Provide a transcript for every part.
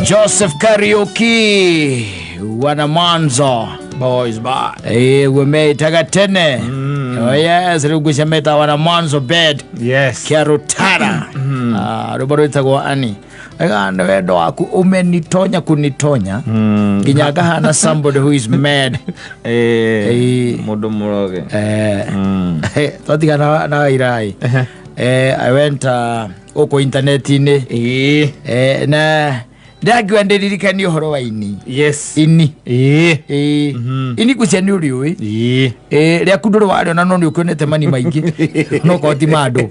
Joseph Karaoke wana Mwanzo boys ba wameitaga tene. Oh yes, rugusha meta wana Mwanzo bed. Yes. Kiarutara. Rubaro itagwa ani. Ega nwedo waku umenitonya kunitonya. Ginyaga hana somebody who is mad. Mudo muroge. Totika na irai. I went oko internetine. Na Dagwa ndirikani uhoro wa ini. Yes. Ini. Ini kuchani uri we. Ria kudoro wari ona noni ukonete mani maingi. No koti mado.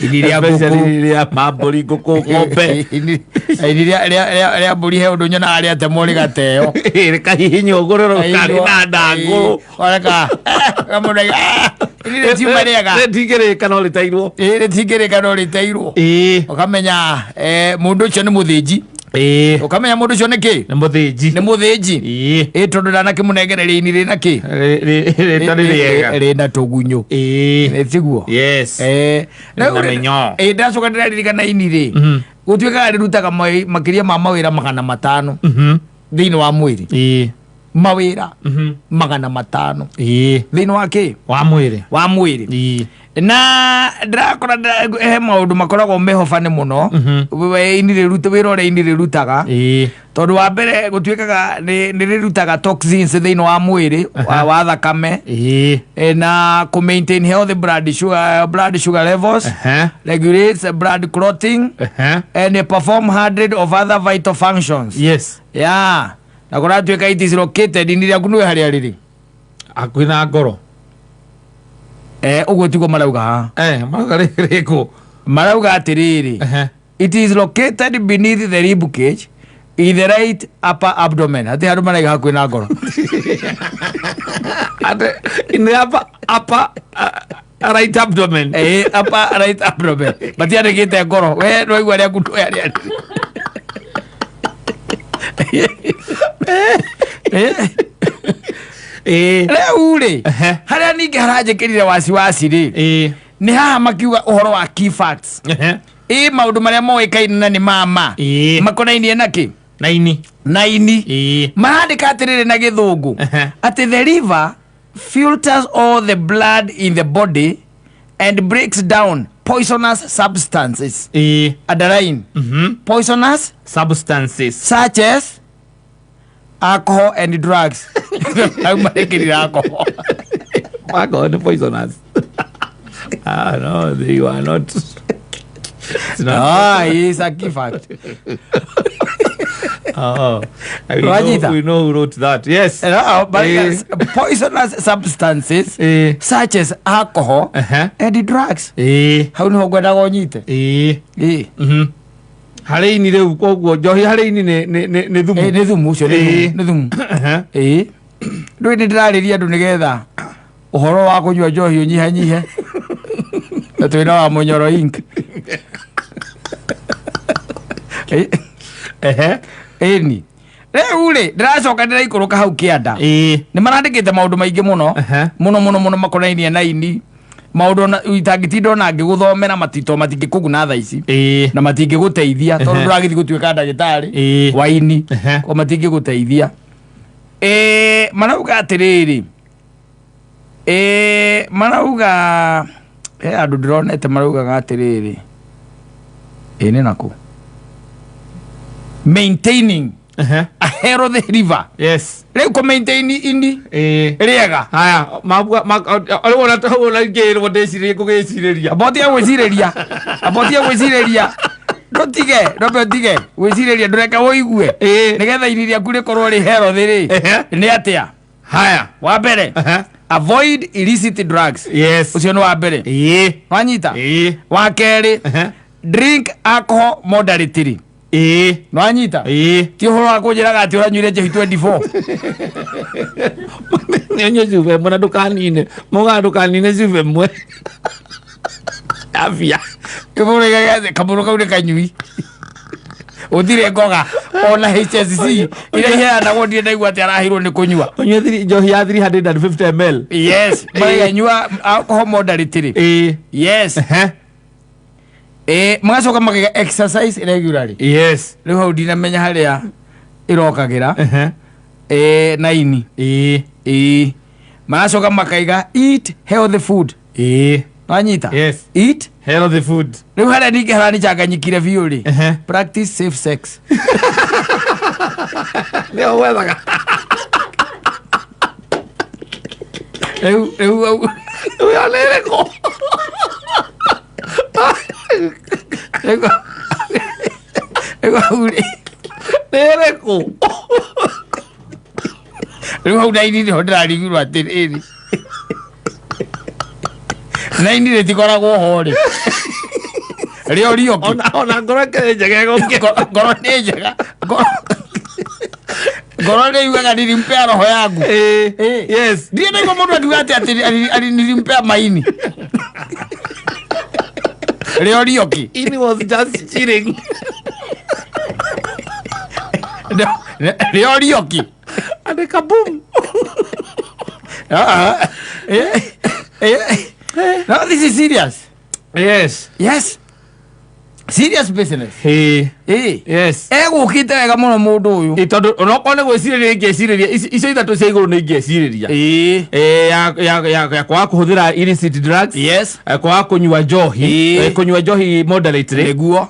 Ini ria guku. Ria maburi guku ngombe. Ini ria buri he undu nyona aria temori gateo. Reka hihinyo gororo kari na ndangu. Oreka. Kamuna. Ini retimarega. Retigere no ritairwo. Retigere no ritairwo. Okamenya mundu cio ni muthiji. Okamenya mundu cio ni ki? Ni muthiji. Ni muthiji. Tondu dana kimunegereria ini rina ki? Rina tugunyo. Netiguo. Yes. Na menyo. Ndacoka ndirarikana ini ri. Gutuika rirutaga makiria ma mawira 500. Thiini wa mwiri. Mawira 500. Thiini wa ki? Wa mwiri. Wa mwiri. Na ndakora he maundu makoragwo mehofane muno ini riruta wira ore ini rirutaga tondu wa mbere gutuikaga ni rirutaga toxins thiini wa mwiri wa thakame na to maintain healthy blood sugar levels, regulates blood clotting, and perform 100 of other vital functions. Yes. Yeah. Na kora tuika it is located ini ria kunwe hari ariri akwina ngoro. Ugo tiko marauga ha. Marauga reko. Marauga atiriri. It is located beneath the rib cage in the right upper abdomen. Ati haru marauga ha kwina ngoro. Ate in the upper right abdomen. Upper right abdomen. Bati ane kete ngoro. We no igwa ria kutu ya ria. Ule haria ningi harajekerire wasiwasi ri ni haha makiuga uhoro wa key facts maundu maria moikaine na ni mama makonainie naki naini marandika atiriri na githungu ati the liver filters all the blood in the body and breaks down poisonous substances. Underline poisonous substances such as alcohol and drugs. I'm making alcohol. Alcohol and poisonous. No, you are not. It's a key fact. We know who wrote that. Yes. But poisonous substances such as alcohol and drugs. How no gwenda gonyite? Hare ini reu koguo njohi hare ini ne thumu. Ne thumu ucio ne thumu. Ndu ni ndirariria andu nigetha uhoro wa kunywa njohi unyihanyihe. Twina wa Munyoro Inc. Eni reu ri ndiracoka ndiraikuruka hau kianda ni marandikite maundu maingi muno muno makonainie na ini maundu itangitindo na ngiguthomera matito matingikuguna tha ici na matingiguteithia tondu nduragithi gutuika ndagitari wa ini ko matingiguteithia marauga atiriri marauga andu ndironete marauga atiriri ni naku maintaining a healthy liver. Yes. Reu ko maintain ini riega haya ale wona to wona ngero wodecire kugecireria abotia gwicireria ndotige gwicireria ndureka woigue nigetha ini riaku rikorwo ri healthy ri ni atia haya wa mbere avoid illicit drugs. Yes. Ucio ni wa mbere wanyita wa keri drink alcohol moderately. Nwanyita ti uhoro wa kunjiraga ati uranyuire njohi 24 nyenye juve mwana dukanine muga dukanine juve mwe afya ibure gaze kaburo kaure kanyui udire ngoga ona HSC ile ya na wodi ndaigwa ati arahirwo ni kunywa onye njohi ya 350 ml. Yes. Baya nyua alcohol moderately. Yes. Magacoka makiga exercise regularly. Yes. Riu hau ndinamenya haria irokagira. 9. Magacoka makaiga eat healthy food. Wanyita? Yes. Eat healthy food. Riu haria ningi harani changanyikire biu ri. Practice safe sex. Leo wethaga. Eu alereko. Eu uri. Lereko. Eu hau dai ni hodari guru atiriri. Nai ni tikoragwo ho ri. Rio ona ngoro ke njega ngoro ni njega. Ngoro ni yuga nilimpea roho yangu. Yes. Ndio ndio mundu akiuga ati nilimpea maini. Rioki. It was just cheating. Rioki. And kaboom. No, this is serious. Yes. Yes. Serious business. Yes. Gukite wega muno mundu uyu. Tondu onokone gwiciria ingeciria icio ithatu cia iguru ni ingeciria. Ya kwa kuhuthira illicit drugs. Yes. Kwa kunywa njohi moderately. Neguo.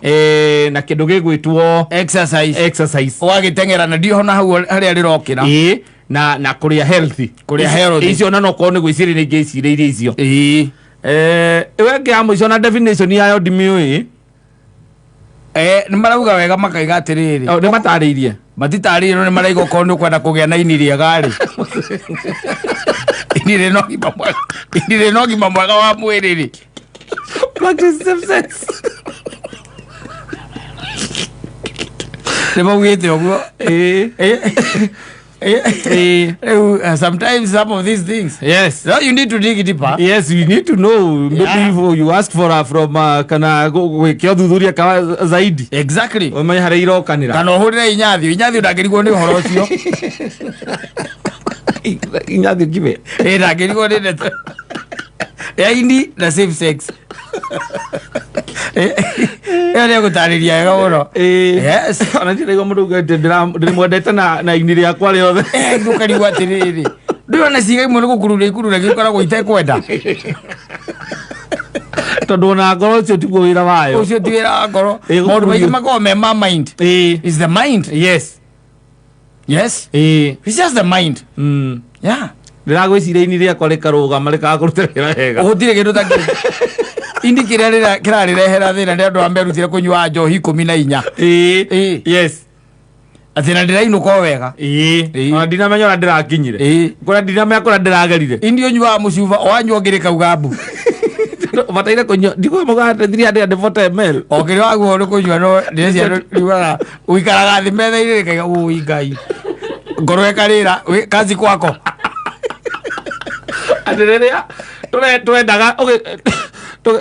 Na kindu gigwitwo exercise. Wagitengera na ndio hona hau haria rirokira. Na kuria healthy. Icio na no kone gwiciria ni ingeciria icio. Ewe ngiamu icio na definition yayo ndimiui. Ni marauga wega makaiga atiriri. Ni matariirie. Matitariirie no ni maraiga kondo kwenda kugia na ini riega ri. Ini no gima mwega wa mwiri ri. Practice safe sex. Demo wete oguo. Sometimes some of these things. Yes. So you need to dig deeper. Yes, you need to know. Maybe you ask for from kana gwikio thuthuria ka zaidi. Exactly. Umenya hare irokanira. Kana uhurire inyathi ndagirigwo ni horo ucio. Inyathi kibe. Ndagirigwo ni ndeto. Yaini na safe sex. Ere gutariria wega muno. Yes. Ona ndirigo mundu ndirimwendete na ini riakwa riothe. Ndukarigwo atiriri. Ndiona ciiga imwe ni gukurura gikoragwo itekwenda. Tondu na ngoro ucio tiguo wira wayo. Ucio ti wira wa ngoro. Maundu maingi makoragwo me ma mind. It's the mind. Yes. Yes. It's just the mind. Yeah. Ndiragwiciria ini riakwa rikarugama rikakurutira wira wega. Gutire kindu ta indi kirarehera thina ndi andu amberutire kunywa njohi 14. Yes. Athina ndirainũka wega. Ndinamenya ona ndirakinyire. Kora ndinamenya kora ndiragerire. Indi unywa mucuba wanywa ngirika ugambu. Bataire kunywa ndiko mugate 340 ml. Okiri waguo uri kunywa no ndĩcia riugaga uikaraga thĩ metha-inĩ rĩkaiga ui Ngai. Ngoro ĩkarĩra kazi kwako. Andĩrĩrĩa tũrendaga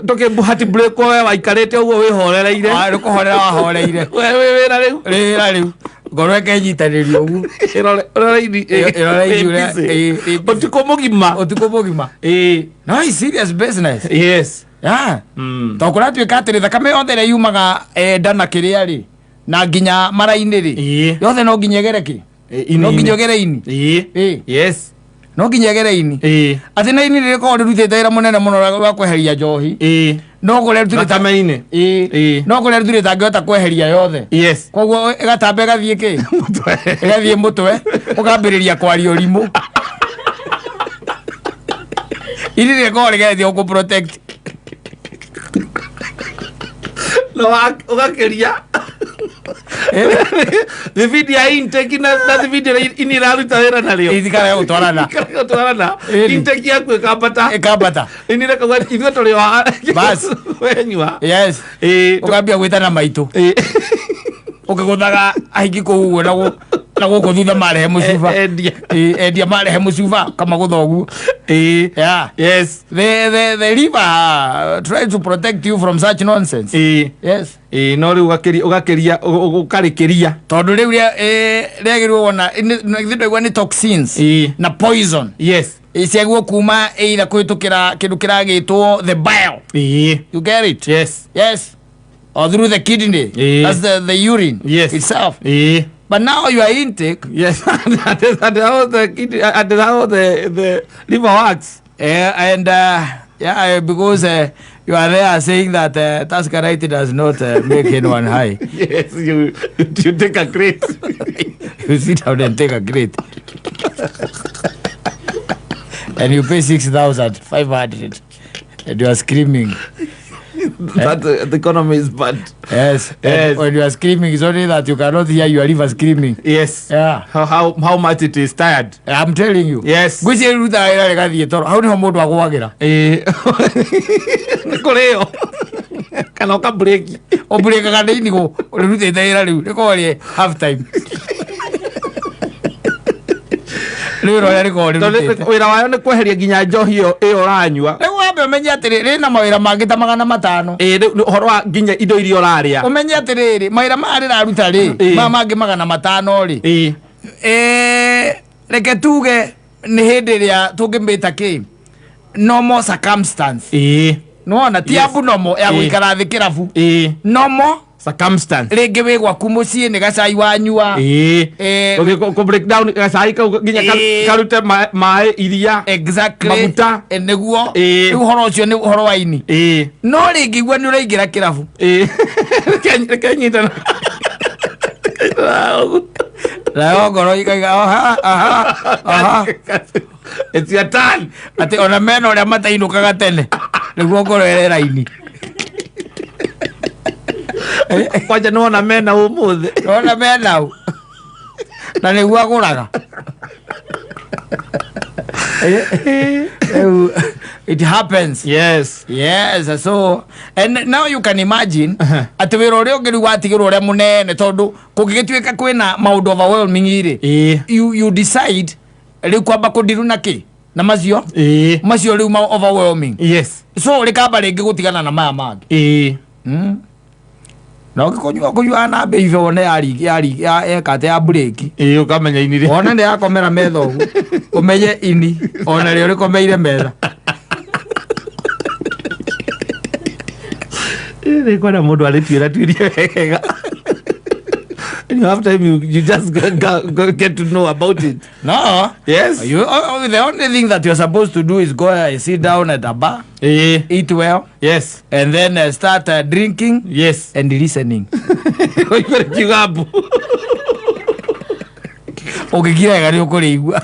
tukibuhati break we waikarite uguo wihorereire. Rukuhorera wahoreire. Wĩra rĩu. Ngoro ĩkenyitanĩria ũguo. Ũtukũ mũgima. No, it's serious business. Yes. Yeah. Tondũ kũratuĩka atĩrĩ thakame yothe ĩrĩa yumaga nda na kĩrĩa rĩ na nginya mara-inĩ rĩ yothe no nginya ĩgere kĩ? No nginya ĩgere ini. Yes. No nginya ĩgere ini. Atĩ na ini rĩrĩkorwo rĩrutĩte wĩra mũnene mũno wa kweheria njohi. No kũrĩa rĩturĩte no kũrĩa rĩturĩte angĩhota kweheria yothe. Yes. Koguo ĩgatamba ĩgathiĩ kĩ? Ĩgathiĩ mũtwe ũkambĩrĩria kwaria ũrimũ. Ini rĩkorwo rĩgeretie gũkũ protect. No ũgakeria. The video intake na the video ini raruta wĩra narĩo. Ithikara ya gũtwarana. Intake yaku ĩkambata. Ini rekaga ithuĩ tũrĩ wa bas wenyua. Yes. Ũkambia gwĩtana maitũ. Ũkĩgũthaga ahingi kũu ũguo na gũkũ thutha marehe mũcuba. Endia marehe mũcuba kama gũtha ũguo. Yeah. Yes. The river try to protect you from such nonsense. Yes. No rĩu ũkarĩkĩria. Tondũ rĩu rĩagĩrĩirwo wona ithuĩ nĩ toxins na poison. Yes. Ciagwo kuma either kũhĩtũkĩra kĩndũ kĩragĩtwo the bile. You get it? Yes. Yes. or through the kidney. That's the urine itself. But now your intake, that is how the kidney, how the liver works. And because you are there saying that Tascarite does not make anyone high. Yes, you take a crate. You sit down and take a crate. And you pay 6,500 and you are screaming. That the economy is bad. Yes. When you are screaming, it's only that you cannot hear your liver screaming. Yes. Yeah. How much it is tired. I'm telling you. Yes. How ni homo wagira? Nikoleo. Kanoka break. O break kana ini go. Rute daira riu. Niko half time. Wira wayo nä kweheria nginya njohi ä yo ranyua. Rä u wambe å menye atä rä na mawä ra mangä ta 500. Å horo wa nginya indo iria å rarä a å menye atä rä rä mawä ra maya rä raruta rä mangä 500 rä reke tuge nä hä ndä ä rä a tå ngä mä ta kä normal circumstance. Nona ti abu nomo ya gå ikara thä kä rabu nomo circumstance rĩngĩ wĩ gwaku mũciĩ nĩ gacai wanyua ko break down gacai kau nginya karute maĩ iria exactly maguta nĩguo rĩu ũhoro ũcio nĩ ũhoro wa ini no rĩngĩ igua nĩ ũraingĩra kĩrabu kenyitana nayo ngoro ikaiga it's your turn atĩ ona mena ũrĩa matainũkaga tene nĩguo ngoro ĩrera ini kwaja nona mena umuthi nona mena u na nĩguo agũraga it happens. Yes. So and now you can imagine atĩ wĩra ũrĩa ũngĩ rĩu watigĩrwo ũrĩa mũnene tondũ kũngĩgĩtuĩka kwĩna maũndũ overwhelming rĩ you decide rĩu kwamba kũndiru na kĩ na macio rĩu overwhelming. Yes. So rĩkamba rĩngĩ gũtigana na maya mangĩ na ũngĩkũnyua na mbĩ ive one ekate ya burĩki ũkamenya ini rĩ ona nĩ yakomera metha ũguo ũmenye ini ona rĩo rĩkomeire metha nĩ kwenda mũndũ arĩtuĩra tuirie wega. And you have time, you just go get to know about it. No. Yes. The only thing that you're supposed to do is go sit down at a bar, eat well. Yes. And then start drinking. Yes. And listening. Ukigira gari ukuri igua.